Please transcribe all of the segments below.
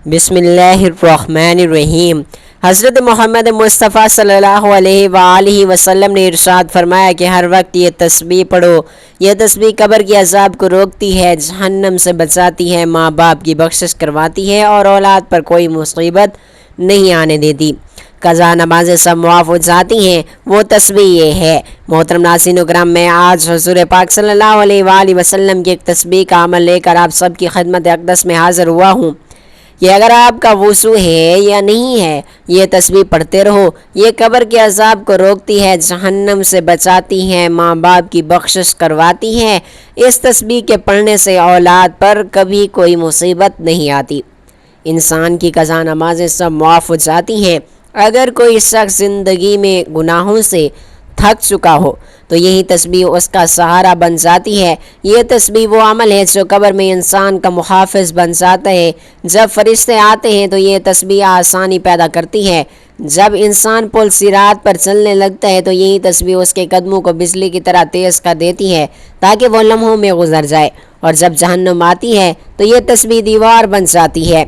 بسم اللہ الرحمن الرحیم۔ حضرت محمد مصطفیٰ صلی اللہ علیہ وآلہ وسلم نے ارشاد فرمایا کہ ہر وقت یہ تسبیح پڑھو۔ یہ تسبیح قبر کے عذاب کو روکتی ہے، جہنم سے بچاتی ہے، ماں باپ کی بخشش کرواتی ہے اور اولاد پر کوئی مصیبت نہیں آنے دیتی۔ قضا نمازیں سب معاف ہو جاتی ہیں، وہ تسبیح یہ ہے۔ محترم ناظرین کرام، میں آج حضور پاک صلی اللہ علیہ وآلہ وسلم کی ایک تسبیح کا عمل لے کر آپ سب کی خدمت اقدس میں حاضر ہوا ہوں کہ اگر آپ کا وضو ہے یا نہیں ہے، یہ تسبیح پڑھتے رہو۔ یہ قبر کے عذاب کو روکتی ہے، جہنم سے بچاتی ہے، ماں باپ کی بخشش کرواتی ہے۔ اس تسبیح کے پڑھنے سے اولاد پر کبھی کوئی مصیبت نہیں آتی۔ انسان کی قضا نمازیں سب معاف ہو جاتی ہیں۔ اگر کوئی شخص زندگی میں گناہوں سے تھک چکا ہو تو یہی تسبیح اس کا سہارا بن جاتی ہے۔ یہ تسبیح وہ عمل ہے جو قبر میں انسان کا محافظ بن جاتا ہے۔ جب فرشتے آتے ہیں تو یہ تسبیح آسانی پیدا کرتی ہے۔ جب انسان پل صراط پر چلنے لگتا ہے تو یہی تسبیح اس کے قدموں کو بجلی کی طرح تیز کر دیتی ہے تاکہ وہ لمحوں میں گزر جائے، اور جب جہنم آتی ہے تو یہ تسبیح دیوار بن جاتی ہے،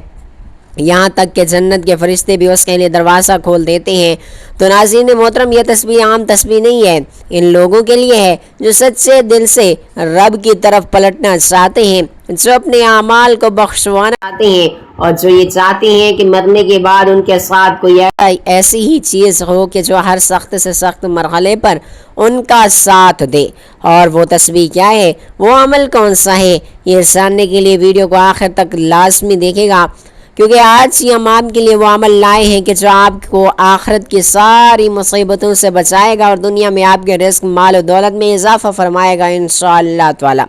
یہاں تک کہ جنت کے فرشتے بھی اس کے لیے دروازہ کھول دیتے ہیں۔ تو ناظرین محترم، یہ تسبیح عام تسبیح نہیں ہے، ان لوگوں کے لیے ہے جو سچے دل سے رب کی طرف پلٹنا چاہتے ہیں، جو اپنے اعمال کو بخشوانا چاہتے ہیں، اور جو یہ چاہتے ہیں کہ مرنے کے بعد ان کے ساتھ کوئی ایسی ہی چیز ہو کہ جو ہر سخت سے سخت مرحلے پر ان کا ساتھ دے۔ اور وہ تسبیح کیا ہے، وہ عمل کون سا ہے، یہ جاننے کے لیے ویڈیو کو آخر تک لازمی دیکھے گا، کیونکہ آج ہی ہم آپ کے لیے وہ عمل لائے ہیں کہ جو آپ کو آخرت کی ساری مصیبتوں سے بچائے گا اور دنیا میں آپ کے رزق، مال و دولت میں اضافہ فرمائے گا انشاءاللہ تعالی۔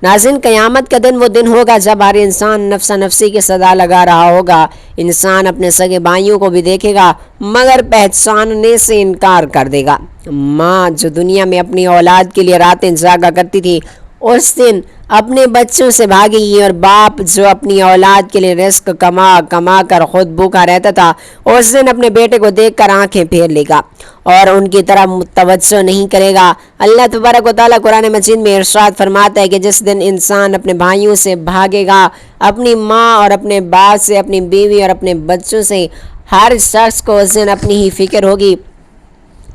ناظرین، قیامت کا دن وہ دن ہوگا جب ہر انسان نفس نفسی کی صدا لگا رہا ہوگا۔ انسان اپنے سگے بھائیوں کو بھی دیکھے گا مگر پہچاننے سے انکار کر دے گا۔ ماں جو دنیا میں اپنی اولاد کے لیے راتیں جاگا کرتی تھی، اس دن اپنے بچوں سے بھاگے گی، اور باپ جو اپنی اولاد کے لیے رزق کما کر خود بھوکا رہتا تھا، اس دن اپنے بیٹے کو دیکھ کر آنکھیں پھیر لے گا اور ان کی طرف متوجہ نہیں کرے گا۔ اللہ تبارک و تعالیٰ قرآن مجید میں ارشاد فرماتا ہے کہ جس دن انسان اپنے بھائیوں سے بھاگے گا، اپنی ماں اور اپنے باپ سے، اپنی بیوی اور اپنے بچوں سے، ہر شخص کو اس دن اپنی ہی فکر ہوگی۔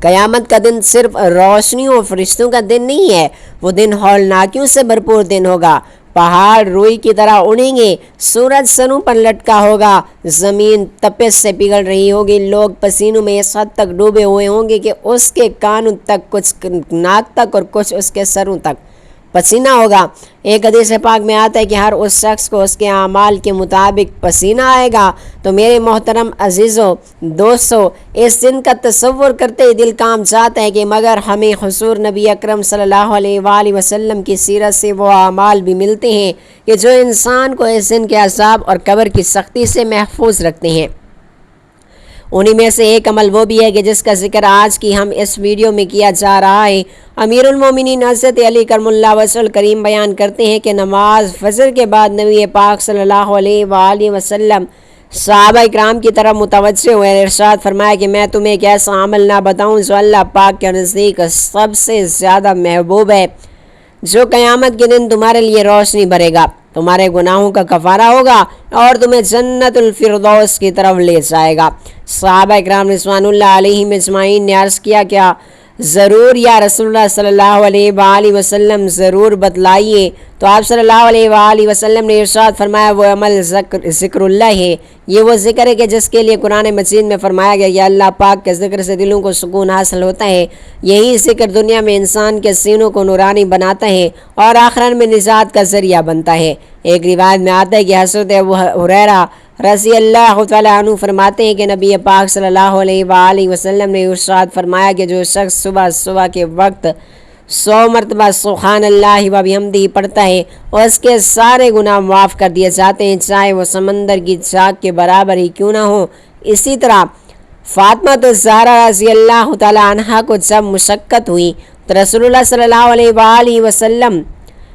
قیامت کا دن صرف روشنیوں اور فرشتوں کا دن نہیں ہے، وہ دن ہولناکیوں سے بھرپور دن ہوگا۔ پہاڑ روئی کی طرح اڑیں گے، سورج سروں پر لٹکا ہوگا، زمین تپش سے پگھل رہی ہوگی، لوگ پسینوں میں اس حد تک ڈوبے ہوئے ہوں گے کہ اس کے کانوں تک، کچھ ناک تک اور کچھ اس کے سروں تک پسینہ ہوگا۔ ایک حدیث پاک میں آتا ہے کہ ہر اس شخص کو اس کے اعمال کے مطابق پسینہ آئے گا۔ تو میرے محترم عزیزوں، دوستو، اس دن کا تصور کرتے ہی دل کام جاتا ہے کہ مگر ہمیں حضور نبی اکرم صلی اللہ علیہ وآلہ وسلم کی سیرت سے وہ اعمال بھی ملتے ہیں کہ جو انسان کو اس دن کے عذاب اور قبر کی سختی سے محفوظ رکھتے ہیں۔ انہی میں سے ایک عمل وہ بھی ہے کہ جس کا ذکر آج کی ہم اس ویڈیو میں کیا جا رہا ہے۔ امیر المومنین حضرت علی کرم اللہ وجہہ الکریم بیان کرتے ہیں کہ نماز فجر کے بعد نبی پاک صلی اللہ علیہ وآلہ وسلم صحابہ اکرام کی طرف متوجہ ہوئے، ارشاد فرمایا کہ میں تمہیں ایک ایسا عمل نہ بتاؤں جو اللہ پاک کے نزدیک سب سے زیادہ محبوب ہے، جو قیامت کے دن تمہارے لیے روشنی بھرے گا، تمہارے گناہوں کا کفارہ ہوگا اور تمہیں جنت الفردوس کی طرف لے جائے گا۔ صحابہ اکرام رضوان اللہ علیہم اجمعین نے عرض کیا، کیا ضرور یا رسول اللہ صلی اللہ علیہ وآلہ وسلم، ضرور بتلائیے۔ تو آپ صلی اللہ علیہ وآلہ وسلم نے ارشاد فرمایا وہ عمل ذکر اللہ ہے۔ یہ وہ ذکر ہے کہ جس کے لیے قرآن مجید میں فرمایا گیا کہ اللہ پاک کے ذکر سے دلوں کو سکون حاصل ہوتا ہے۔ یہی ذکر دنیا میں انسان کے سینوں کو نورانی بناتا ہے اور آخرت میں نجات کا ذریعہ بنتا ہے۔ ایک روایت میں آتا ہے کہ حضرت ابو ہریرہ رضی اللہ تعالیٰ عنہ فرماتے ہیں کہ نبی پاک صلی اللہ علیہ وآلہ وسلم نے ارشاد فرمایا کہ جو شخص صبح کے وقت 100 مرتبہ سبحان اللہ و بحمدہ پڑھتا ہے اور اس کے سارے گناہ معاف کر دیے جاتے ہیں، چاہے وہ سمندر کی چاک کے برابر ہی کیوں نہ ہو۔ اسی طرح فاطمہ الزہرا رضی اللہ تعالیٰ عنہا کو جب مشقت ہوئی تو رسول اللہ صلی اللہ علیہ وآلہ وسلم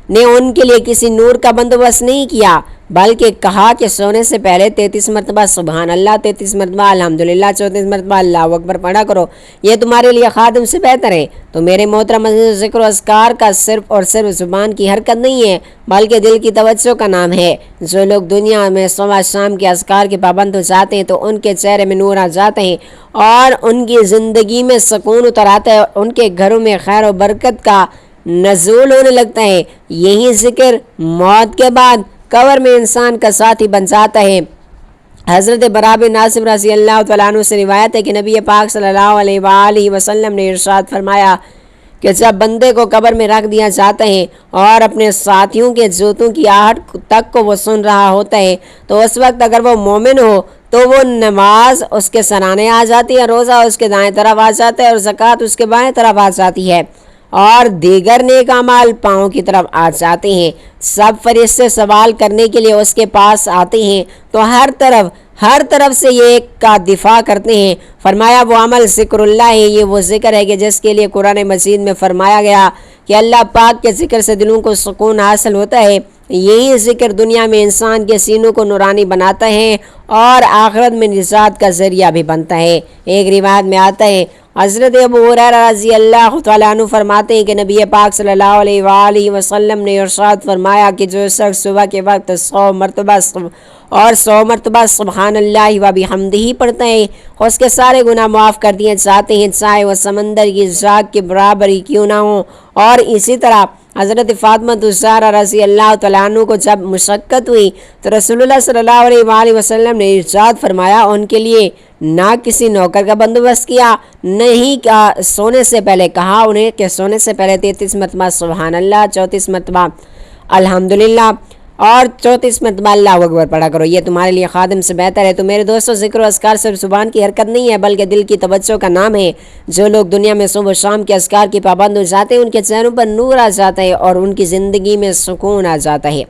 نے ان کے لیے کسی نور کا بندوبست نہیں کیا بلکہ کہا کہ سونے سے پہلے 33 مرتبہ سبحان اللہ، 33 مرتبہ الحمدللہ، 34 مرتبہ اللہ اکبر پڑھا کرو، یہ تمہارے لیے خادم سے بہتر ہے۔ تو میرے محترم عزیز، ذکر و اذکار کا صرف اور صرف زبان کی حرکت نہیں ہے بلکہ دل کی توجہ کا نام ہے۔ جو لوگ دنیا میں صبح شام کے اذکار کے پابند ہو جاتے ہیں تو ان کے چہرے میں نور آ جاتے ہیں اور ان کی زندگی میں سکون اتر آتا ہے، ان کے گھروں میں خیر و برکت کا نزول ہونے لگتا ہے۔ یہی ذکر موت کے بعد قبر میں انسان کا ساتھی بن جاتا ہے۔ حضرت براء بن عازب رضی اللہ تعالیٰ عنہ سے روایت ہے کہ نبی پاک صلی اللہ علیہ وآلہ وسلم نے ارشاد فرمایا کہ جب بندے کو قبر میں رکھ دیا جاتا ہے اور اپنے ساتھیوں کے جوتوں کی آہٹ تک کو وہ سن رہا ہوتا ہے تو اس وقت اگر وہ مومن ہو تو وہ نماز اس کے سرانے آ جاتی ہے، روزہ اس کے دائیں طرف آ جاتا ہے اور زکوٰۃ اس کے بائیں طرف آ جاتی ہے اور دیگر نیک اعمال پاؤں کی طرف آ جاتے ہیں۔ سب فرشتے سوال کرنے کے لیے اس کے پاس آتے ہیں تو ہر طرف سے یہ ایک کا دفاع کرتے ہیں۔ فرمایا وہ عمل ذکر اللہ ہے، یہ وہ ذکر ہے کہ جس کے لیے قرآن مجید میں فرمایا گیا کہ اللہ پاک کے ذکر سے دلوں کو سکون حاصل ہوتا ہے۔ یہی ذکر دنیا میں انسان کے سینوں کو نورانی بناتا ہے اور آخرت میں نجات کا ذریعہ بھی بنتا ہے۔ ایک روایت میں آتا ہے، حضرت ابو ہریرہ رضی اللہ تعالیٰ عنہ فرماتے ہیں کہ نبی پاک صلی اللہ علیہ وآلہ وسلم نے ارشاد فرمایا کہ جو شخص صبح کے وقت 100 مرتبہ سبحان اللہ و بحمدہ پڑھتا ہے اس کے سارے گناہ معاف کر دیے جاتے ہیں، چاہے وہ سمندر کی جھاگ کے برابر ہی کیوں نہ ہوں۔ اور اسی طرح حضرت فاطمہ الزہرا رضی اللہ تعالیٰ عنہ کو جب مشقت ہوئی تو رسول اللہ صلی اللہ علیہ وآلہ وسلم نے ارشاد فرمایا ان کے لیے نہ کسی نوکر کا بندوبست کیا، نہیں سونے سے پہلے کہا انہیں کہ سونے سے پہلے 33 مرتبہ سبحان اللہ، 34 مرتبہ الحمدللہ اور 34 مرتبہ اللہ اکبر پڑھا کرو، یہ تمہارے لیے خادم سے بہتر ہے۔ تو میرے دوستو، ذکر و اذکار صرف زبان کی حرکت نہیں ہے بلکہ دل کی توجہ کا نام ہے۔ جو لوگ دنیا میں صبح و شام کے اذکار کی پابند ہو جاتے ہیں ان کے چہروں پر نور آ جاتا ہے اور ان کی زندگی میں سکون آ جاتا ہے،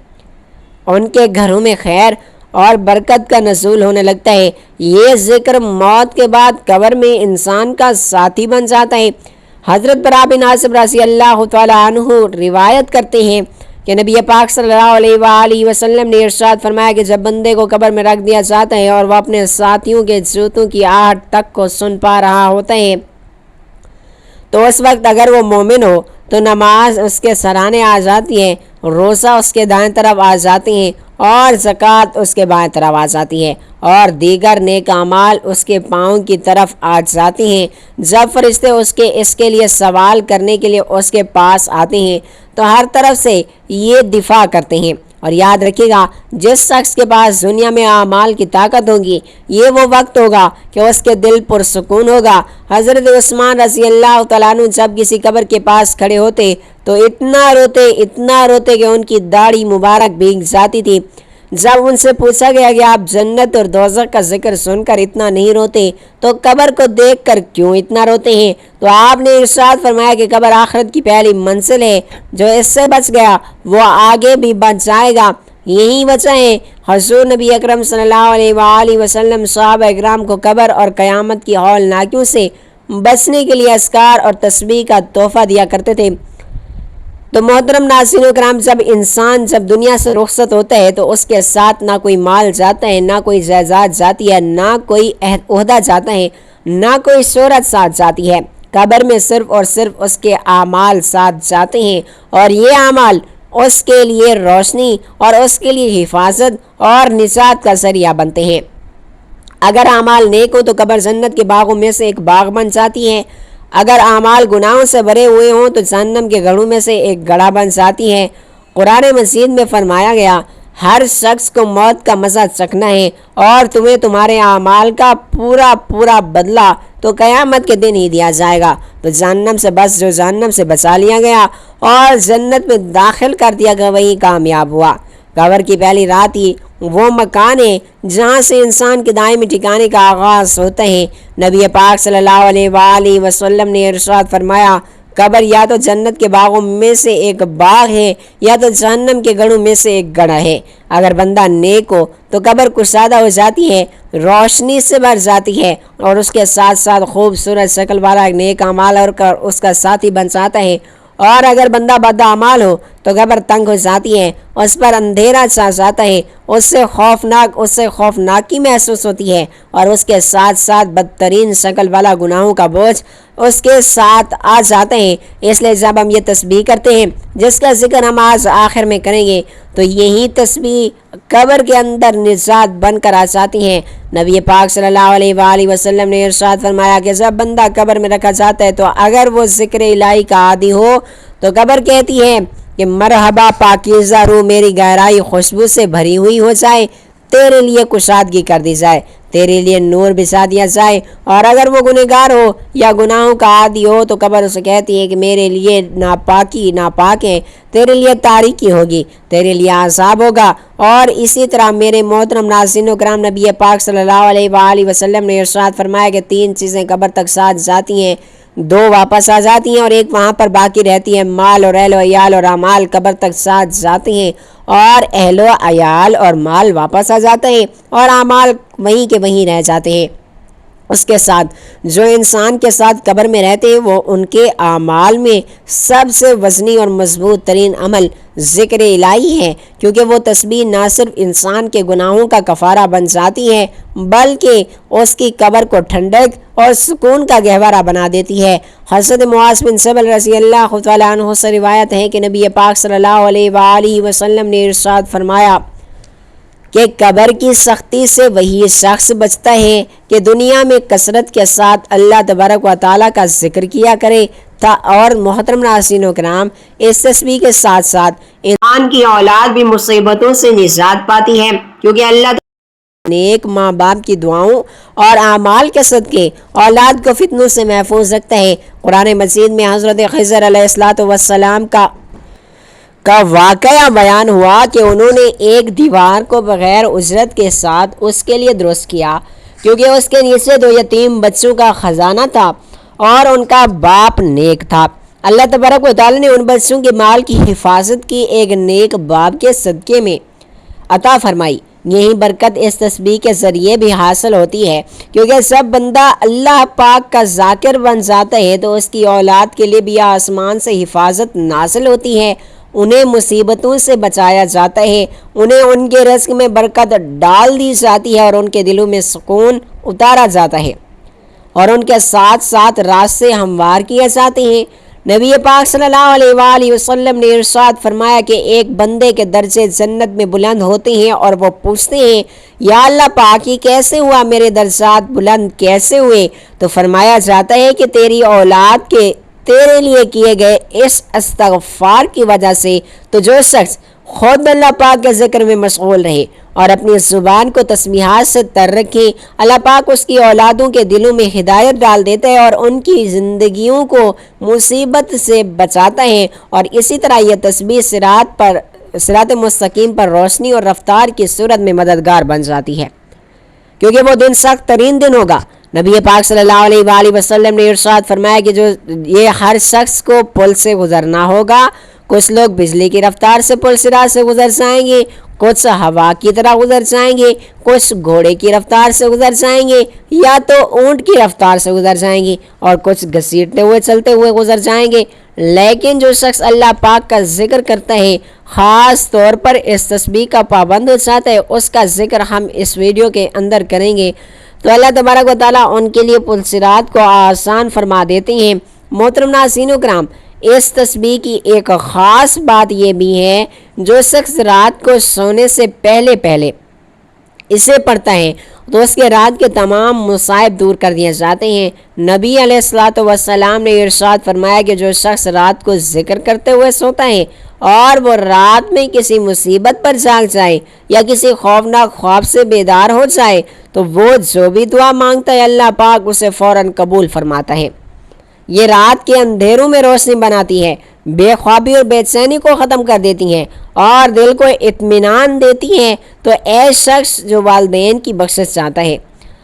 ان کے گھروں میں خیر اور برکت کا نزول ہونے لگتا ہے۔ یہ ذکر موت کے بعد قبر میں انسان کا ساتھی بن جاتا ہے۔ حضرت براء بن عازب رضی اللہ تعالیٰ عنہ روایت کرتے ہیں کہ نبی پاک صلی اللہ علیہ وآلہ وسلم نے ارشاد فرمایا کہ جب بندے کو قبر میں رکھ دیا جاتا ہے اور وہ اپنے ساتھیوں کے جوتوں کی آہٹ تک کو سن پا رہا ہوتا ہے تو اس وقت اگر وہ مومن ہو تو نماز اس کے سرانے آ جاتی ہے، روزہ اس کے دائیں طرف آ جاتے ہیں اور زکوٰۃ اس کے بائیں طرف آ جاتی ہے اور دیگر نیک اعمال اس کے پاؤں کی طرف آ جاتے ہیں۔ جب فرشتے اس کے لیے سوال کرنے کے لیے اس کے پاس آتے ہیں تو ہر طرف سے یہ دفاع کرتے ہیں۔ اور یاد رکھیے گا، جس شخص کے پاس دنیا میں اعمال کی طاقت ہوگی یہ وہ وقت ہوگا کہ اس کے دل پرسکون ہوگا۔ حضرت عثمان رضی اللہ تعالیٰ عنہ جب کسی قبر کے پاس کھڑے ہوتے تو اتنا روتے کہ ان کی داڑھی مبارک بھیگ جاتی تھی۔ جب ان سے پوچھا گیا کہ آپ جنت اور دوزخ کا ذکر سن کر اتنا نہیں روتے تو قبر کو دیکھ کر کیوں اتنا روتے ہیں، تو آپ نے ارشاد فرمایا کہ قبر آخرت کی پہلی منزل ہے، جو اس سے بچ گیا وہ آگے بھی بچ جائے گا۔ یہی وجہ ہے حضور نبی اکرم صلی اللہ علیہ وآلہ وسلم صحابہ اکرام کو قبر اور قیامت کی ہولناکیوں سے بچنے کے لیے اذکار اور تسبیح کا تحفہ دیا کرتے تھے۔ تو محترم ناظرین و کرام، جب انسان دنیا سے رخصت ہوتا ہے تو اس کے ساتھ نہ کوئی مال جاتا ہے، نہ کوئی جائیداد جاتی ہے، نہ کوئی عہدہ جاتا ہے، نہ کوئی شہرت ساتھ جاتی ہے۔ قبر میں صرف اور صرف اس کے اعمال ساتھ جاتے ہیں اور یہ اعمال اس کے لیے روشنی اور اس کے لیے حفاظت اور نجات کا ذریعہ بنتے ہیں۔ اگر اعمال نیک ہو تو قبر جنت کے باغوں میں سے ایک باغ بن جاتی ہے، اگر اعمال گناہوں سے بھرے ہوئے ہوں تو جہنم کے گڑھوں میں سے ایک گڑھا بن جاتی ہے۔ قرآن مجید میں فرمایا گیا، ہر شخص کو موت کا مزہ چکھنا ہے اور تمہیں تمہارے اعمال کا پورا بدلہ تو قیامت کے دن ہی دیا جائے گا۔ تو جہنم سے بس جو جہنم سے بچا لیا گیا اور جنت میں داخل کر دیا گیا وہی کامیاب ہوا۔ قبر کی پہلی رات ہی وہ مکان ہے جہاں سے انسان کے دائمی ٹھکانے کا آغاز ہوتا ہے۔ نبی پاک صلی اللہ علیہ وآلہ وسلم نے ارشاد فرمایا، قبر یا تو جنت کے باغوں میں سے ایک باغ ہے یا تو جہنم کے گڑھوں میں سے ایک گڑھا ہے۔ اگر بندہ نیک ہو تو قبر کشادہ ہو جاتی ہے، روشنی سے بھر جاتی ہے اور اس کے ساتھ ساتھ خوبصورت شکل والا ایک نیک اعمال اور اس کا ساتھی بن جاتا ہے اور اگر بندہ بدعمال ہو تو قبر تنگ ہو جاتی ہے، اس پر اندھیرا چھا جاتا ہے، اس سے خوفناکی محسوس ہوتی ہے، اور اس کے ساتھ ساتھ بدترین شکل والا گناہوں کا بوجھ اس کے ساتھ آ جاتے ہیں۔ اس لیے جب ہم یہ تسبیح کرتے ہیں جس کا ذکر ہم آج آخر میں کریں گے، تو یہی تسبیح قبر کے اندر نجات بن کر آ جاتی ہیں۔ نبی پاک صلی اللہ علیہ وآلہ وسلم نے ارشاد فرمایا کہ جب بندہ قبر میں رکھا جاتا ہے تو اگر وہ ذکر الہی کا عادی ہو تو قبر کہتی ہے کہ مرحبا پاکیزہ روح، میری گہرائی خوشبو سے بھری ہوئی ہو جائے، تیرے لیے کشادگی کر دی جائے، تیرے لیے نور بچھا دیا جائے۔ اور اگر وہ گنہگار ہو یا گناہوں کا عادی ہو تو قبر اسے کہتی ہے کہ میرے لیے ناپاک ہے، تیرے لیے تاریکی ہوگی، تیرے لیے عذاب ہوگا۔ اور اسی طرح میرے محترم ناظرین و کرام، نبی پاک صلی اللہ علیہ وآلہ وسلم نے ارشاد فرمایا کہ 3 چیزیں قبر تک ساتھ جاتی ہیں، 2 واپس آ جاتی ہیں اور 1 وہاں پر باقی رہتی ہے۔ مال اور اہل و عیال اور اعمال قبر تک ساتھ جاتے ہیں، اور اہل و عیال اور مال واپس آ جاتے ہیں، اور اعمال وہیں کے وہیں رہ جاتے ہیں۔ اس کے ساتھ جو انسان کے ساتھ قبر میں رہتے ہیں وہ ان کے اعمال میں سب سے وزنی اور مضبوط ترین عمل ذکر الہی ہے، کیونکہ وہ تسبیح نہ صرف انسان کے گناہوں کا کفارہ بن جاتی ہے بلکہ اس کی قبر کو ٹھنڈک اور سکون کا گہوارہ بنا دیتی ہے۔ حضرت معاذ بن جبل رضی اللہ تعالیٰ عنہ سے روایت ہے کہ نبی پاک صلی اللہ علیہ وآلہ وسلم نے ارشاد فرمایا کہ قبر کی سختی سے وہی شخص بچتا ہے کہ دنیا میں کثرت کے ساتھ اللہ تبارک و تعالیٰ کا ذکر کیا کرے تھا۔ اور محترم ناظرین و کرام، اس تسبیح کے ساتھ ساتھ انسان کی اولاد بھی مصیبتوں سے نجات پاتی ہے، کیونکہ اللہ نیک ماں باپ کی دعاؤں اور اعمال کے صدقے اولاد کو فتنوں سے محفوظ رکھتا ہے۔ قرآن مجید میں حضرت خضر علیہ السلام کا واقعہ بیان ہوا کہ انہوں نے ایک دیوار کو بغیر اجرت کے ساتھ اس کے لیے درست کیا، کیونکہ اس کے نیچے 2 یتیم بچوں کا خزانہ تھا اور ان کا باپ نیک تھا۔ اللہ تبارک و تعالی نے ان بچوں کے مال کی حفاظت کی ایک نیک باپ کے صدقے میں عطا فرمائی۔ یہی برکت اس تسبیح کے ذریعے بھی حاصل ہوتی ہے، کیونکہ جب بندہ اللہ پاک کا ذاکر بن جاتا ہے تو اس کی اولاد کے لیے بھی آسمان سے حفاظت نازل ہوتی ہے، انہیں مصیبتوں سے بچایا جاتا ہے، انہیں ان کے رزق میں برکت ڈال دی جاتی ہے اور ان کے دلوں میں سکون اتارا جاتا ہے، اور ان کے ساتھ ساتھ راستے ہموار کیے جاتے ہیں۔ نبی پاک صلی اللہ علیہ وآلہ وسلم نے ارشاد فرمایا کہ ایک بندے کے درجے جنت میں بلند ہوتے ہیں اور وہ پوچھتے ہیں یا اللہ پاک یہ کیسے ہوا، میرے درجات بلند کیسے ہوئے؟ تو فرمایا جاتا ہے کہ تیری اولاد کے تیرے لیے کیے گئے اس استغفار کی وجہ سے۔ تو جو شخص خود اللہ پاک کے ذکر میں مشغول رہے اور اپنی زبان کو تسبیحات سے تر رکھے، اللہ پاک اس کی اولادوں کے دلوں میں ہدایت ڈال دیتا ہے اور ان کی زندگیوں کو مصیبت سے بچاتا ہے۔ اور اسی طرح یہ تسبیح صراط مستقیم پر روشنی اور رفتار کی صورت میں مددگار بن جاتی ہے، کیونکہ وہ دن سخت ترین دن ہوگا۔ نبی پاک صلی اللہ علیہ وآلہ وسلم نے ارشاد فرمایا کہ یہ ہر شخص کو پل سے گزرنا ہوگا۔ کچھ لوگ بجلی کی رفتار سے پل صراط سے گزر جائیں گے، کچھ ہوا کی طرح گزر جائیں گے، کچھ گھوڑے کی رفتار سے گزر جائیں گے یا تو اونٹ کی رفتار سے گزر جائیں گے، اور کچھ گھسیٹتے ہوئے چلتے ہوئے گزر جائیں گے۔ لیکن جو شخص اللہ پاک کا ذکر کرتا ہے، خاص طور پر اس تسبیح کا پابند ہو جاتا ہے، اس کا ذکر ہم اس ویڈیو کے اندر کریں گے، تو اللہ تبارک و تعالیٰ ان کے لیے پل صراط کو آسان فرما دیتے ہیں۔ محترم ناظرین و کرام، اس تسبیح کی ایک خاص بات یہ بھی ہے، جو شخص رات کو سونے سے پہلے اسے پڑھتا ہے تو اس کے رات کے تمام مصائب دور کر دیے جاتے ہیں۔ نبی علیہ السلام نے ارشاد فرمایا کہ جو شخص رات کو ذکر کرتے ہوئے سوتا ہے اور وہ رات میں کسی مصیبت پر جاگ جائے یا کسی خوفناک خواب سے بیدار ہو جائے تو وہ جو بھی دعا مانگتا ہے اللہ پاک اسے فوراً قبول فرماتا ہے۔ یہ رات کے اندھیروں میں روشنی بناتی ہے، بے خوابی اور بے چینی کو ختم کر دیتی ہیں اور دل کو اطمینان دیتی ہیں۔ تو اے شخص جو والدین کی بخشش چاہتا ہے،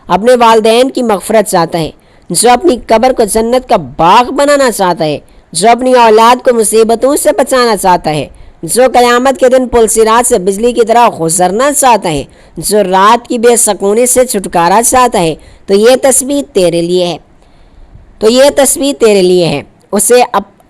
اپنے والدین کی مغفرت چاہتا ہے، جو اپنی قبر کو جنت کا باغ بنانا چاہتا ہے، جو اپنی اولاد کو مصیبتوں سے بچانا چاہتا ہے، جو قیامت کے دن پل صراط سے بجلی کی طرح گزرنا چاہتا ہے، جو رات کی بے سکونی سے چھٹکارا چاہتا ہے، تو یہ تسبیح تیرے لیے ہے، اسے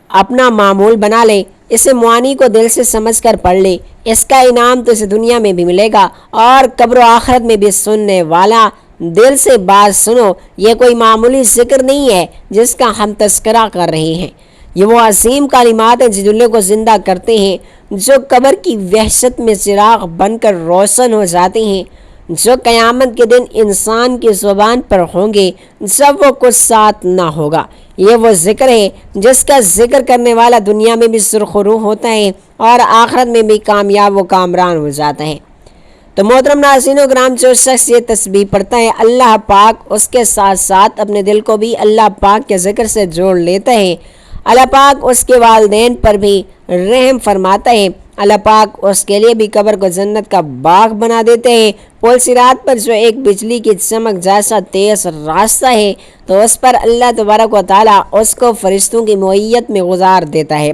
اپنا معمول بنا لے، اسے معانی کو دل سے سمجھ کر پڑھ لے، اس کا انعام تو اسے دنیا میں بھی ملے گا اور قبر و آخرت میں بھی۔ سننے والا دل سے بات سنو، یہ کوئی معمولی ذکر نہیں ہے جس کا ہم تذکرہ کر رہے ہیں، یہ وہ عظیم کلمات ہیں جو دلوں کو زندہ کرتے ہیں، جو قبر کی وحشت میں چراغ بن کر روشن ہو جاتے ہیں، جو قیامت کے دن انسان کی زبان پر ہوں گے جب وہ کچھ ساتھ نہ ہوگا۔ یہ وہ ذکر ہے جس کا ذکر کرنے والا دنیا میں بھی سرخرو ہوتا ہے اور آخرت میں بھی کامیاب و کامران ہو جاتا ہے۔ تو محترم ناظرین و کرام، جو شخص یہ تسبیح پڑھتا ہے، اللہ پاک اس کے ساتھ ساتھ اپنے دل کو بھی اللہ پاک کے ذکر سے جوڑ لیتا ہے۔ اللہ پاک اس کے والدین پر بھی رحم فرماتا ہے، اللہ پاک اس کے لیے بھی قبر کو جنت کا باغ بنا دیتے ہیں۔ پل صراط پر جو ایک بجلی کی چمک جیسا تیز راستہ ہے، تو اس پر اللہ تبارک و تعالیٰ اس کو فرشتوں کی معیت میں گزار دیتا ہے۔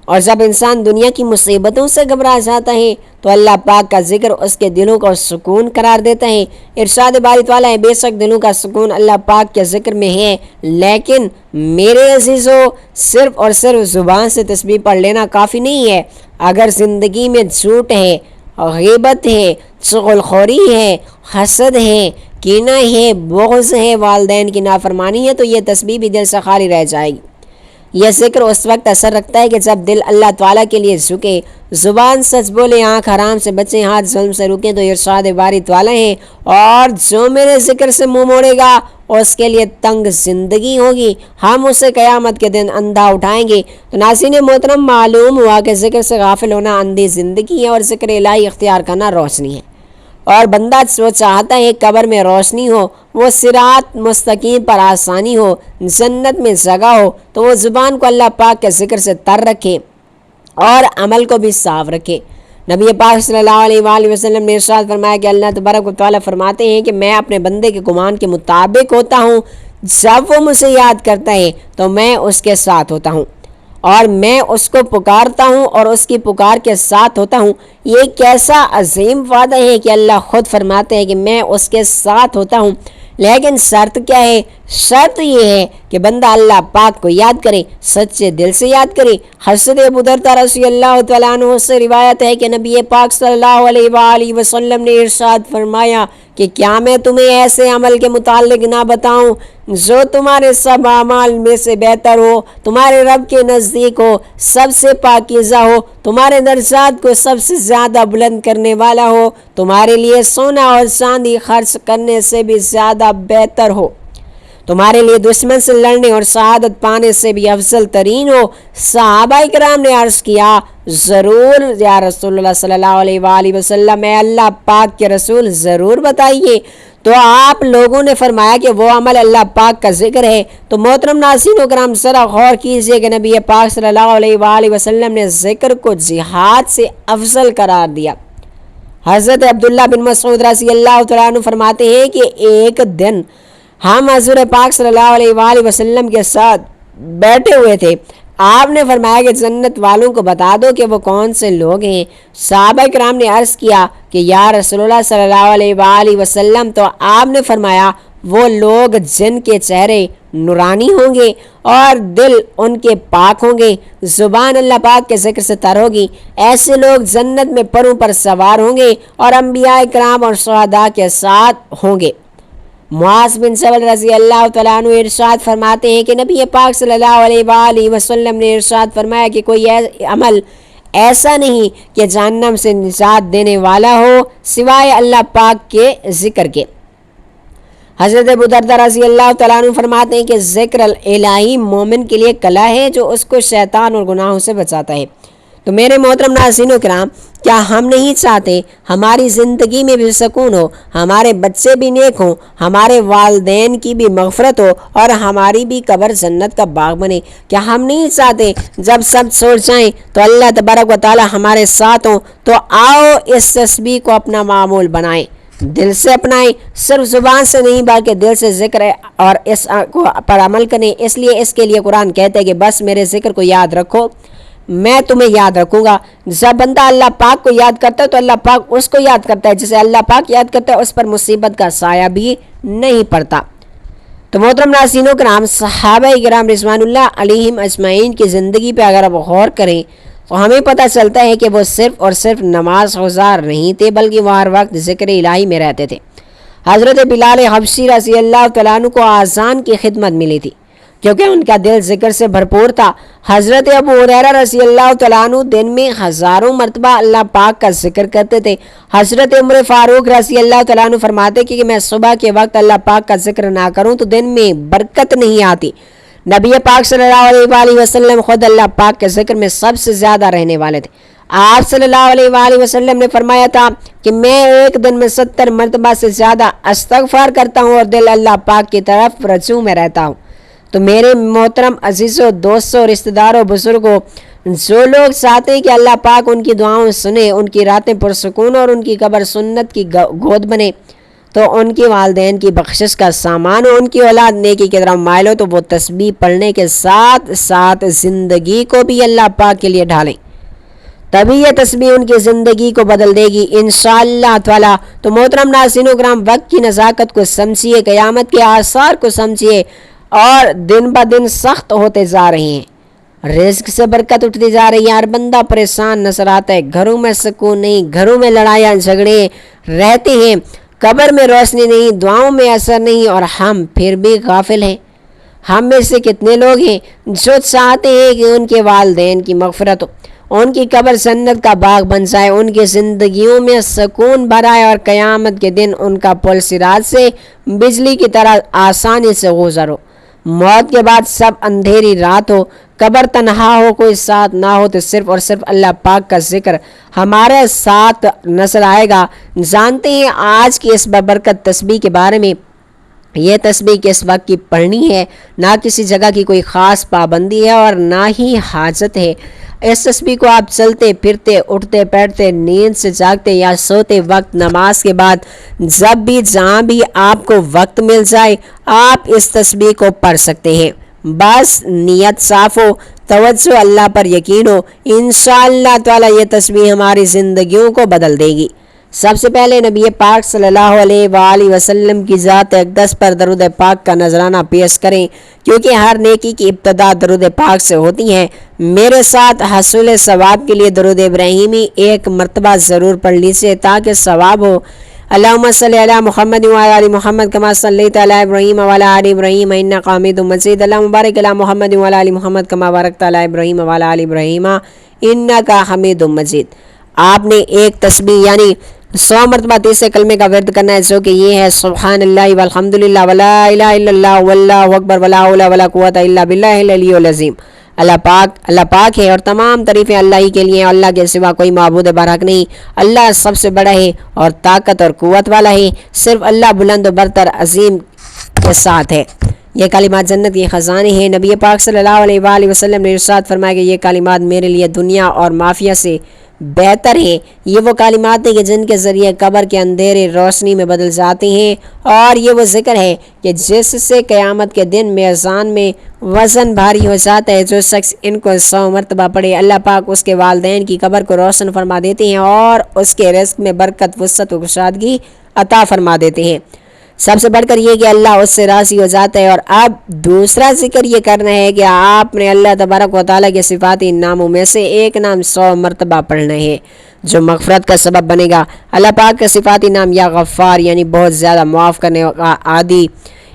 اور جب انسان دنیا کی مصیبتوں سے گھبرا جاتا ہے تو اللہ پاک کا ذکر اس کے دلوں کو سکون قرار دیتا ہے۔ ارشاد باری تعالیٰ ہے، بے شک دلوں کا سکون اللہ پاک کے ذکر میں ہے، لیکن میرے عزیزو، صرف اور صرف زبان سے تسبیح پڑھ لینا کافی نہیں ہے۔ اگر زندگی میں جھوٹ ہے، غیبت ہے، چغل خوری ہے، حسد ہے، کینہ ہے، بغض ہے، والدین کی نافرمانی ہے، تو یہ تسبیح بھی دل سے خالی رہ جائے گی۔ یہ ذکر اس وقت اثر رکھتا ہے کہ جب دل اللہ تعالیٰ کے لیے جھکے، زبان سچ بولے، آنکھ حرام سے بچیں، ہاتھ ظلم سے رکیں، تو ارشاد باری تعالیٰ ہے، اور جو میرے ذکر سے منہ موڑے گا اس کے لیے تنگ زندگی ہوگی، ہم اسے قیامت کے دن اندھا اٹھائیں گے۔ تو ناظرین محترم، معلوم ہوا کہ ذکر سے غافل ہونا اندھی زندگی ہے اور ذکر الہی اختیار کرنا روشنی ہے۔ اور بندہ جو چاہتا ہے قبر میں روشنی ہو، وہ صراط مستقیم پر آسانی ہو، جنت میں جگہ ہو، تو وہ زبان کو اللہ پاک کے ذکر سے تر رکھے اور عمل کو بھی صاف رکھے۔ نبی پاک صلی اللہ علیہ وآلہ وسلم نے ارشاد فرمایا کہ اللہ تبارک و تعالیٰ فرماتے ہیں کہ میں اپنے بندے کے گمان کے مطابق ہوتا ہوں، جب وہ مجھے یاد کرتا ہے تو میں اس کے ساتھ ہوتا ہوں، اور میں اس کو پکارتا ہوں اور اس کی پکار کے ساتھ ہوتا ہوں۔ یہ کیسا عظیم وعدہ ہے کہ اللہ خود فرماتے ہیں کہ میں اس کے ساتھ ہوتا ہوں، لیکن شرط کیا ہے؟ شرط یہ ہے کہ بندہ اللہ پاک کو یاد کرے، سچے دل سے یاد کرے۔ حضرت ابو درداء رضی اللہ تعالیٰ عنہ سے روایت ہے کہ نبی پاک صلی اللہ علیہ وآلہ وسلم نے ارشاد فرمایا کہ کیا میں تمہیں ایسے عمل کے متعلق نہ بتاؤں جو تمہارے سب اعمال میں سے بہتر ہو، تمہارے رب کے نزدیک ہو، سب سے پاکیزہ ہو، تمہارے درجات کو سب سے زیادہ بلند کرنے والا ہو، تمہارے لیے سونا اور چاندی خرچ کرنے سے بھی زیادہ بہتر ہو، تمہارے لیے دشمن سے لڑنے اور شہادت پانے سے بھی افضل ترین ہو؟ صحابہ کرام نے عرض کیا، ضرور یا رسول اللہ صلی اللہ علیہ وآلہ وسلم، اے اللہ پاک کے رسول، ضرور بتائیے۔ تو آپ لوگوں نے فرمایا کہ وہ عمل اللہ پاک کا ذکر ہے۔ تو محترم ناظرین و کرام، ذرا غور کیجئے کہ نبی پاک صلی اللہ علیہ وآلہ وسلم نے ذکر کو جہاد سے افضل قرار دیا۔ حضرت عبداللہ بن مسعود رضی اللہ تعالیٰ عنہ فرماتے ہیں کہ ایک دن ہم حضور پاک صلی اللہ علیہ وآلہ وسلم کے ساتھ بیٹھے ہوئے تھے، آپ نے فرمایا کہ جنت والوں کو بتا دو کہ وہ کون سے لوگ ہیں۔ صحابہ کرام نے عرض کیا کہ یا رسول اللہ صلی اللہ علیہ وآلہ وسلم، تو آپ نے فرمایا وہ لوگ جن کے چہرے نورانی ہوں گے اور دل ان کے پاک ہوں گے، زبان اللہ پاک کے ذکر سے تر ہوگی، ایسے لوگ جنت میں پروں پر سوار ہوں گے اور انبیاء کرام اور شہداء کے ساتھ ہوں گے۔ معاذ بن جبل رضی اللہ تعالیٰ عنہ ارشاد فرماتے ہیں کہ نبی پاک صلی اللہ علیہ وآلہ وسلم نے ارشاد فرمایا کہ کوئی عمل ایسا نہیں کہ جہنم سے نجات دینے والا ہو سوائے اللہ پاک کے ذکر کے۔ حضرت ابو درداء رضی اللہ تعالیٰ عنہ فرماتے ہیں کہ ذکر الہی مومن کے لیے کلا ہے جو اس کو شیطان اور گناہوں سے بچاتا ہے۔ تو میرے محترم ناظرین و کرام، کیا ہم نہیں چاہتے ہماری زندگی میں بھی سکون ہو، ہمارے بچے بھی نیک ہوں، ہمارے والدین کی بھی مغفرت ہو اور ہماری بھی قبر جنت کا باغ بنے؟ کیا ہم نہیں چاہتے جب سب چھوڑ جائیں تو اللہ تبارک و تعالی ہمارے ساتھ ہوں؟ تو آؤ اس تسبیح کو اپنا معمول بنائیں، دل سے اپنائیں، صرف زبان سے نہیں بلکہ دل سے ذکر اور اس کو پر عمل کریں۔ اس کے لیے قرآن کہتا ہے کہ بس میرے ذکر کو یاد رکھو، میں تمہیں یاد رکھوں گا۔ جب بندہ اللہ پاک کو یاد کرتا ہے تو اللہ پاک اس کو یاد کرتا ہے، جسے اللہ پاک یاد کرتا ہے اس پر مصیبت کا سایہ بھی نہیں پڑتا۔ تو محترم ناظرین کرام، صحابہ کرام رضوان اللہ علیہم اجمعین کی زندگی پہ اگر آپ غور کریں تو ہمیں پتہ چلتا ہے کہ وہ صرف اور صرف نماز گزار نہیں تھے، بلکہ وہ ہر وقت ذکر الہی میں رہتے تھے۔ حضرت بلال حبشی رضی اللہ تعالیٰ عنہ کو آذان کی خدمت ملی تھی کیونکہ ان کا دل ذکر سے بھرپور تھا۔ حضرت ابو ہریرہ رضی اللہ تعالیٰ عنہ دن میں ہزاروں مرتبہ اللہ پاک کا ذکر کرتے تھے۔ حضرت عمر فاروق رضی اللہ تعالیٰ عنہ فرماتے کہ میں صبح کے وقت اللہ پاک کا ذکر نہ کروں تو دن میں برکت نہیں آتی۔ نبی پاک صلی اللہ علیہ وآلہ وسلم خود اللہ پاک کے ذکر میں سب سے زیادہ رہنے والے تھے۔ آپ صلی اللہ علیہ وآلہ وسلم نے فرمایا تھا کہ میں ایک دن میں 70 مرتبہ سے زیادہ استغفار کرتا ہوں اور دل اللہ پاک کی طرف رجوع میں رہتا ہوں۔ تو میرے محترم عزیزوں، دوستوں، رشتہ داروں، بزرگوں، جو لوگ چاہتے ہیں کہ اللہ پاک ان کی دعاؤں سنے، ان کی راتیں پرسکون اور ان کی قبر سنت کی گود بنے، تو ان کے والدین کی بخشش کا سامان ہو، ان کی اولاد نیکی کی طرف مائل ہو، تو وہ تسبیح پڑھنے کے ساتھ ساتھ زندگی کو بھی اللہ پاک کے لیے ڈھالیں، تبھی یہ تسبیح ان کی زندگی کو بدل دے گی انشاءاللہ تعالی۔ تو محترم ناظرین کرام، وقت کی نزاکت کو سمجھیے، قیامت کے آثار کو سمجھیے، اور دن بہ دن سخت ہوتے جا رہے ہیں، رزق سے برکت اٹھتی جا رہی ہے، ہر بندہ پریشان نظر آتا ہے، گھروں میں سکون نہیں، گھروں میں لڑائیاں جھگڑے رہتے ہیں، قبر میں روشنی نہیں، دعاؤں میں اثر نہیں، اور ہم پھر بھی غافل ہیں۔ ہم میں سے کتنے لوگ ہیں جو چاہتے ہیں کہ ان کے والدین کی مغفرت ہو، ان کی قبر جنت کا باغ بن جائے، ان کی زندگیوں میں سکون بھرائے، اور قیامت کے دن ان کا پل صراط سے بجلی کی طرح آسانی سے گزر ہو۔ موت کے بعد سب اندھیری رات ہو، قبر تنہا ہو، کوئی ساتھ نہ ہو، تو صرف اور صرف اللہ پاک کا ذکر ہمارے ساتھ نظر آئے گا۔ جانتے ہیں آج کی اس بابرکت تسبیح کے بارے میں؟ یہ تسبیح کس وقت کی پڑھنی ہے، نہ کسی جگہ کی کوئی خاص پابندی ہے اور نہ ہی حاجت ہے۔ اس تسبیح کو آپ چلتے پھرتے، اٹھتے بیٹھتے، نیند سے جاگتے یا سوتے وقت، نماز کے بعد، جب بھی جہاں بھی آپ کو وقت مل جائے آپ اس تسبیح کو پڑھ سکتے ہیں۔ بس نیت صاف ہو، توجہ اللہ پر یقین ہو، انشاءاللہ تعالی یہ تسبیح ہماری زندگیوں کو بدل دے گی۔ سب سے پہلے نبی پاک صلی اللہ علیہ وآلہ وسلم کی ذات اقدس پر درود پاک کا نذرانہ پیش کریں، کیونکہ ہر نیکی کی ابتدا درود پاک سے ہوتی ہے۔ میرے ساتھ حصول ثواب کے لیے درود ابراہیمی ایک مرتبہ ضرور پڑھ لیجیے تاکہ ثواب ہو۔ اللہم صلی علی محمد وعلی آل محمد کما صلیت علی ابراہیم وعلی آل ابراہیم انک حمید مجید۔ اللہم بارک علی محمد وعلی آل محمد کما بارکت علی ابراہیم وعلی آل ابراہیم انک حمید مجید۔ آپ نے ایک تسبیح یعنی 100 مرتبہ تیسرے کلمے کا ورد کرنا ہے، جو کہ یہ ہے سبحان اللہ والحمدللہ ولا الہ الا اللہ واللہ اکبر ولا حول ولا قوت الا باللہ العلی العظیم۔ اللہ پاک ہے اور تمام تعریفیں اللہ ہی کے لیے، اللہ کے سوا کوئی معبود برحق نہیں۔ اللہ سب سے بڑا ہے اور طاقت اور قوت والا ہے، صرف اللہ بلند و برتر عظیم کے ساتھ ہے۔ یہ کلمات جنت کی خزانے ہیں۔ نبی پاک صلی اللہ علیہ وآلہ وسلم نے ارشاد فرمایا کہ یہ کلمات میرے لیے دنیا اور مافیا سے بہتر ہیں۔ یہ وہ کلمات ہیں کہ جن کے ذریعے قبر کے اندھیرے روشنی میں بدل جاتے ہیں، اور یہ وہ ذکر ہے کہ جس سے قیامت کے دن میزان میں وزن بھاری ہو جاتا ہے۔ جو شخص ان کو 100 مرتبہ پڑھے، اللہ پاک اس کے والدین کی قبر کو روشن فرما دیتے ہیں اور اس کے رزق میں برکت، وسعت و کشادگی عطا فرما دیتے ہیں۔ سب سے بڑھ کر یہ کہ اللہ اس سے راضی ہو جاتا ہے۔ اور اب دوسرا ذکر یہ کرنا ہے کہ آپ نے اللہ تبارک و تعالیٰ کے صفاتی ناموں میں سے ایک نام 100 مرتبہ پڑھنا ہے جو مغفرت کا سبب بنے گا۔ اللہ پاک کا صفاتی نام یا غفار یعنی بہت زیادہ معاف کرنے کا عادی،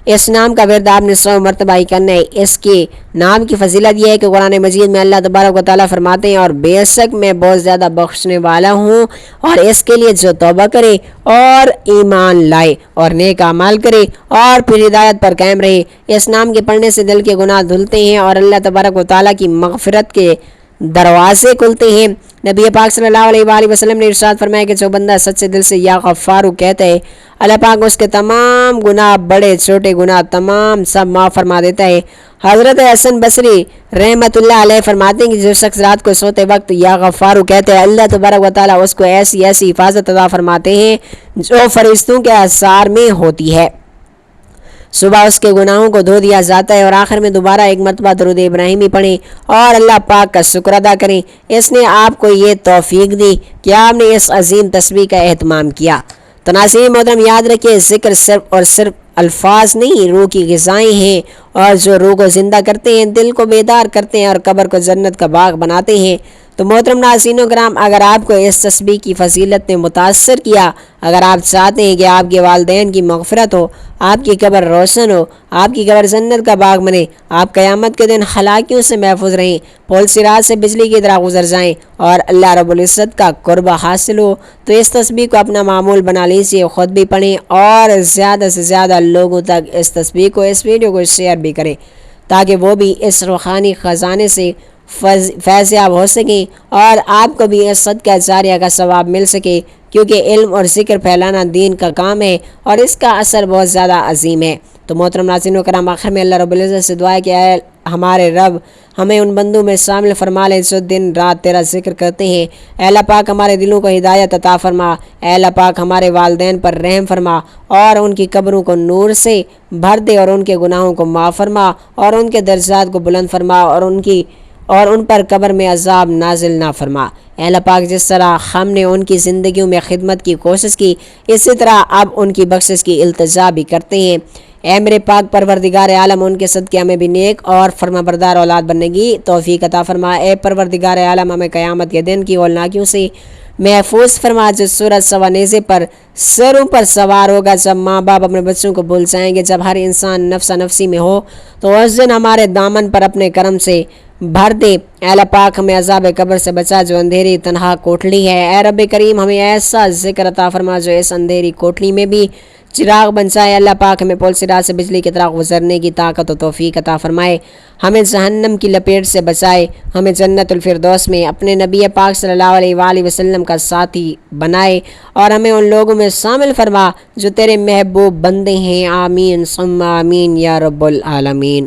اس نام کا ورد آپ نے 100 مرتبہ ہی کرنا ہے۔ اس کے نام کی فضیلت یہ ہے کہ قرآن مجید میں اللہ تبارک و تعالیٰ فرماتے ہیں اور بے شک میں بہت زیادہ بخشنے والا ہوں، اور اس کے لیے جو توبہ کرے اور ایمان لائے اور نیک اعمال کرے اور پھر ہدایت پر قائم رہے، اس نام کے پڑھنے سے دل کے گناہ دھلتے ہیں اور اللہ تبارک و تعالیٰ کی مغفرت کے دروازے کھلتے ہیں۔ نبی پاک صلی اللہ علیہ وآلہ وسلم نے ارشاد فرمایا کہ جو بندہ سچے دل سے یا غفار کہتا ہے، اللہ پاک اس کے تمام گناہ، بڑے چھوٹے گناہ تمام سب معاف فرما دیتا ہے۔ حضرت حسن بصری رحمۃ اللہ علیہ فرماتے ہیں کہ جو شخص رات کو سوتے وقت یا غفار کہتا ہے، اللہ تبارک و تعالیٰ اس کو ایسی حفاظت عطا فرماتے ہیں جو فرشتوں کے اثار میں ہوتی ہے۔ صبح اس کے گناہوں کو دھو دیا جاتا ہے، اور آخر میں دوبارہ ایک مرتبہ درود ابراہیمی پڑھیں اور اللہ پاک کا شکر ادا کریں۔ اس نے آپ کو یہ توفیق دی کہ آپ نے اس عظیم تسبیح کا اہتمام کیا۔ تو ناظرین محترم یاد رکھیے، ذکر صرف اور صرف الفاظ نہیں، روح کی غذائیں ہیں، اور جو روح کو زندہ کرتے ہیں، دل کو بیدار کرتے ہیں اور قبر کو جنت کا باغ بناتے ہیں۔ تو محترم ناظرین و کرام، اگر آپ کو اس تسبیح کی فضیلت نے متاثر کیا، اگر آپ چاہتے ہیں کہ آپ کے والدین کی مغفرت ہو، آپ کی قبر روشن ہو، آپ کی قبر جنت کا باغ بنے، آپ قیامت کے دن ہلاکیوں سے محفوظ رہیں، پول صراط سے بجلی کی طرح گزر جائیں اور اللہ رب العزت کا قرب حاصل ہو، تو اس تسبیح کو اپنا معمول بنا لیجیے، خود بھی پڑھیں اور زیادہ سے زیادہ لوگوں تک اس تسبیح کو، اس ویڈیو کو شیئر بھی کریں، تاکہ وہ بھی اس روحانی خزانے سے فیض یاب ہو سکیں اور آپ کو بھی اس صدقہ جاریہ کا ثواب مل سکے، کیونکہ علم اور ذکر پھیلانا دین کا کام ہے اور اس کا اثر بہت زیادہ عظیم ہے۔ تو محترم ناظرین و کرام، آخر میں اللہ رب العزت سے دعا ہے کہ اے ہمارے رب، ہمیں ان بندوں میں شامل فرما لے جو دن رات تیرا ذکر کرتے ہیں۔ اے اللہ پاک، ہمارے دلوں کو ہدایت عطا فرما۔ اے اللہ پاک، ہمارے والدین پر رحم فرما اور ان کی قبروں کو نور سے بھر دے اور ان کے گناہوں کو معاف فرما اور ان کے درجات کو بلند فرما اور ان پر قبر میں عذاب نازل نہ فرما۔ اے اللہ پاک، جس طرح ہم نے ان کی زندگیوں میں خدمت کی کوشش کی، اسی طرح اب ان کی بخشش کی التجا بھی کرتے ہیں۔ اے میرے پاک پروردگار عالم، ان کے صدقے ہمیں بھی نیک اور فرما بردار اولاد بننے کی توفیق عطا فرما۔ اے پروردگار عالم، ہمیں قیامت کے دن کی ہولناکیوں سے محفوظ فرما، جو سورج سوا نیزے پر سروں پر سوار ہوگا، جب ماں باپ اپنے بچوں کو بھول جائیں گے، جب ہر انسان نفسا نفسی میں ہو، تو اس دن ہمارے دامن پر اپنے کرم سے بھر دے۔ اے اللہ پاک، ہمیں عذاب قبر سے بچا جو اندھیری تنہا کوٹلی ہے۔ اے رب کریم، ہمیں ایسا ذکر عطا فرما جو اس اندھیری کوٹلی میں بھی چراغ بن جائے۔ اللہ پاک، ہمیں پول صراط سے بجلی کی طرح گزرنے کی طاقت و توفیق عطا فرمائے، ہمیں جہنم کی لپیٹ سے بچائے، ہمیں جنت الفردوس میں اپنے نبی پاک صلی اللہ علیہ وآلہ وسلم کا ساتھی بنائے اور ہمیں ان لوگوں میں شامل فرما جو تیرے محبوب بندے ہیں۔ آمین ثم آمین یا رب العالمین۔